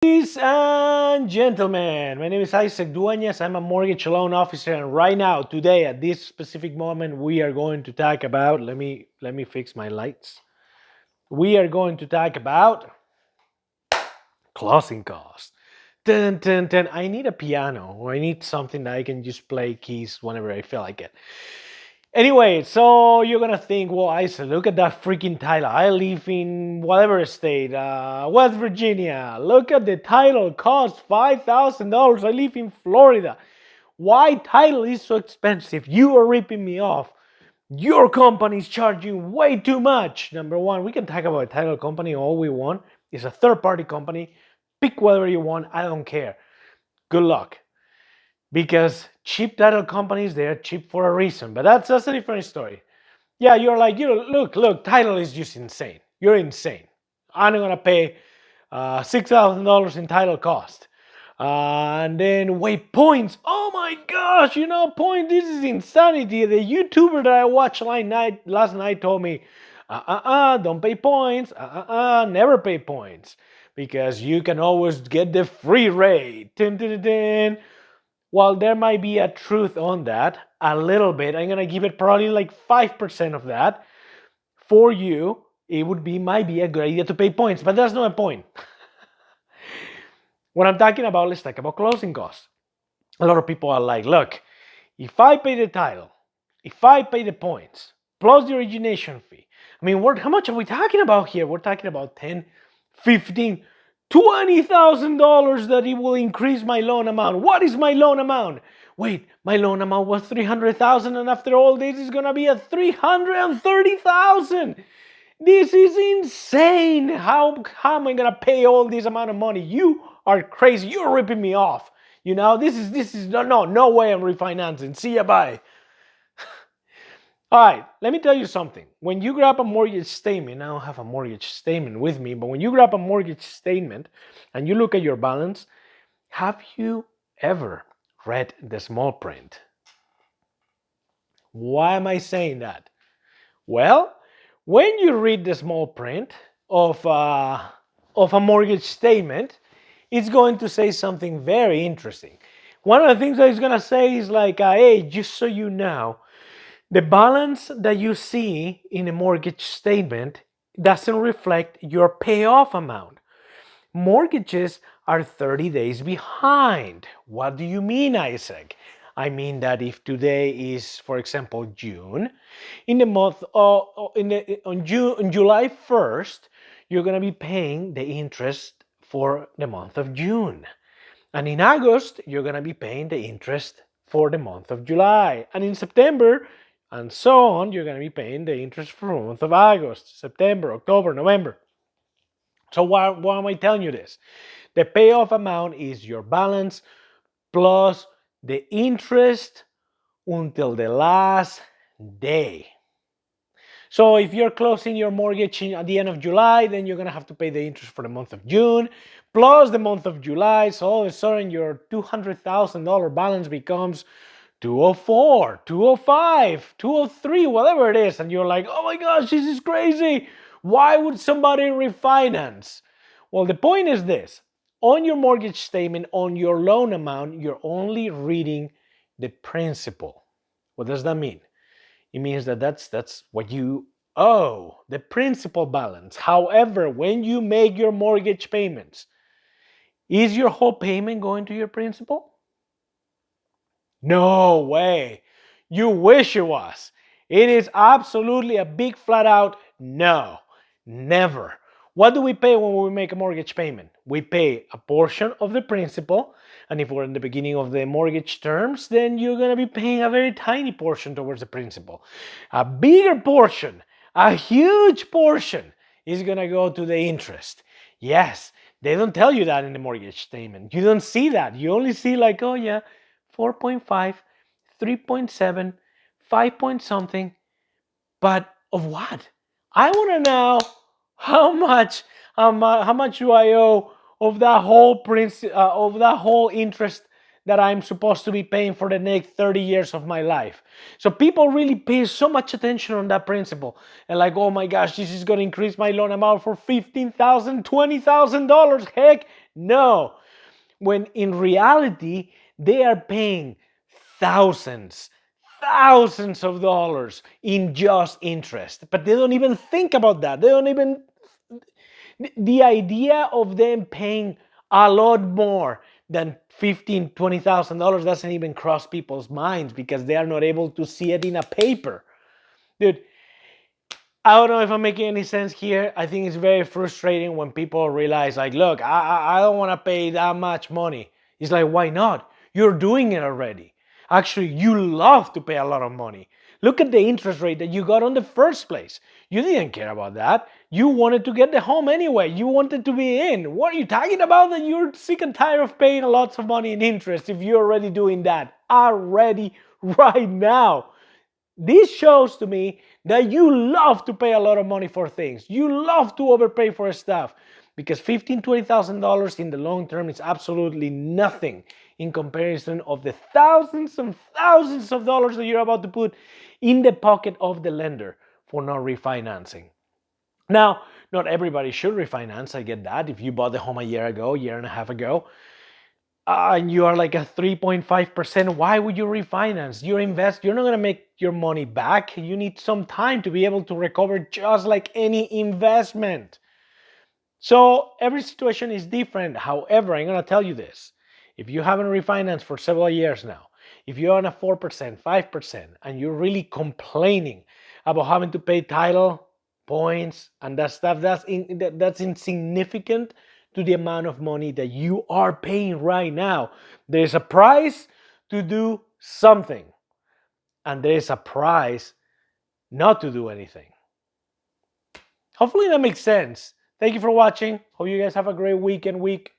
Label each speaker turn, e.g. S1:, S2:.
S1: Ladies and gentlemen, my name is Isaac.duenas. I'm a mortgage loan officer, and right now, today, at this specific moment, we are going to talk about. Let me fix my lights. We are going to talk about closing costs. Dun, dun, dun. I need a piano, or I need something that I can just play keys whenever I feel like it. Anyway, so you're gonna think, well, Isaac, look at that freaking title. I live in whatever state, West Virginia. Look at the title, costs $5,000. I live in Florida. Why title is so expensive? You are ripping me off. Your company is charging way too much. Number one, we can talk about a title company all we want. It's a third-party company. Pick whatever you want. I don't care. Good luck. Because cheap title companies, they're cheap for a reason. But that's a different story. Yeah, you're like, look, title is just insane. You're insane. I'm not going to pay $6,000 in title cost. And then wait, points. Oh my gosh, point. This is insanity. The YouTuber that I watched last night told me, don't pay points. Never pay points. Because you can always get the free rate. Dun, dun, dun, dun. While there might be a truth on that, a little bit, I'm gonna give it probably like 5% of that. For you, it might be a good idea to pay points, but that's not a point. What I'm talking about, let's talk about closing costs. A lot of people are like, look, if I pay the title, if I pay the points, plus the origination fee, I mean, how much are we talking about here? We're talking about 10, 15, $20,000 that it will increase my loan amount. What is my loan amount? Wait, my loan amount was $300,000, and after all this is gonna be at $330,000. This is insane. How am I gonna pay all this amount of money? You are crazy. You're ripping me off. This is no way I'm refinancing. See ya, bye. All right, let me tell you something. When you grab a mortgage statement, I don't have a mortgage statement with me, but when you grab a mortgage statement and you look at your balance, have you ever read the small print? Why am I saying that? Well, when you read the small print of a mortgage statement, it's going to say something very interesting. One of the things that it's going to say is like, hey, just so you know, the balance that you see in a mortgage statement doesn't reflect your payoff amount. Mortgages are 30 days behind. What do you mean, Isaac? I mean that if today is, for example, June, in the month on July 1st, you're going to be paying the interest for the month of June. And in August, you're going to be paying the interest for the month of July. And in September, and so on, you're going to be paying the interest for the month of August, September, October, November. So why am I telling you this? The payoff amount is your balance plus the interest until the last day. So if you're closing your mortgage at the end of July, then you're going to have to pay the interest for the month of June plus the month of July. So all of a sudden your $200,000 balance becomes 204, 205, 203, whatever it is. And you're like, oh my gosh, this is crazy. Why would somebody refinance? Well, the point is this. On your mortgage statement, on your loan amount, you're only reading the principal. What does that mean? It means that that's what you owe, the principal balance. However, when you make your mortgage payments, is your whole payment going to your principal? No way. You wish it was. It is absolutely a big flat out no. Never. What do we pay when we make a mortgage payment? We pay a portion of the principal, and if we're in the beginning of the mortgage terms, then you're going to be paying a very tiny portion towards the principal. A bigger portion, a huge portion, is going to go to the interest. Yes, they don't tell you that in the mortgage statement. You don't see that. You only see like, oh yeah, 4.5, 3.7, 5 point something. But of what? I want to know how much do I owe of that whole interest that I'm supposed to be paying for the next 30 years of my life. So people really pay so much attention on that principle and like, oh my gosh, this is going to increase my loan amount for $15,000, $20,000. Heck, No, when in reality, they are paying thousands, thousands of dollars in just interest. But they don't even think about that. They don't even, the idea of them paying a lot more than $15,000, $20,000 doesn't even cross people's minds because they are not able to see it in a paper. Dude, I don't know if I'm making any sense here. I think it's very frustrating when people realize, like, look, I don't want to pay that much money. It's like, why not? You're doing it already. Actually, you love to pay a lot of money. Look at the interest rate that you got on the first place. You didn't care about that. You wanted to get the home anyway. You wanted to be in. What are you talking about? That you're sick and tired of paying lots of money in interest if you're already doing that already right now. This shows to me that you love to pay a lot of money for things. You love to overpay for stuff because $15,000, $20,000 in the long term is absolutely nothing in comparison of the thousands and thousands of dollars that you're about to put in the pocket of the lender for not refinancing. Now, not everybody should refinance. I get that. If you bought the home a year ago, year and a half ago, and you are like a 3.5%, why would you refinance? You invest, you're not going to make your money back. You need some time to be able to recover, just like any investment. So every situation is different. However, I'm going to tell you this. If you haven't refinanced for several years now, if you're on a 4%, 5%, and you're really complaining about having to pay title, points, and that stuff, that's insignificant to the amount of money that you are paying right now. There's a price to do something, and there's a price not to do anything. Hopefully that makes sense. Thank you for watching. Hope you guys have a great week.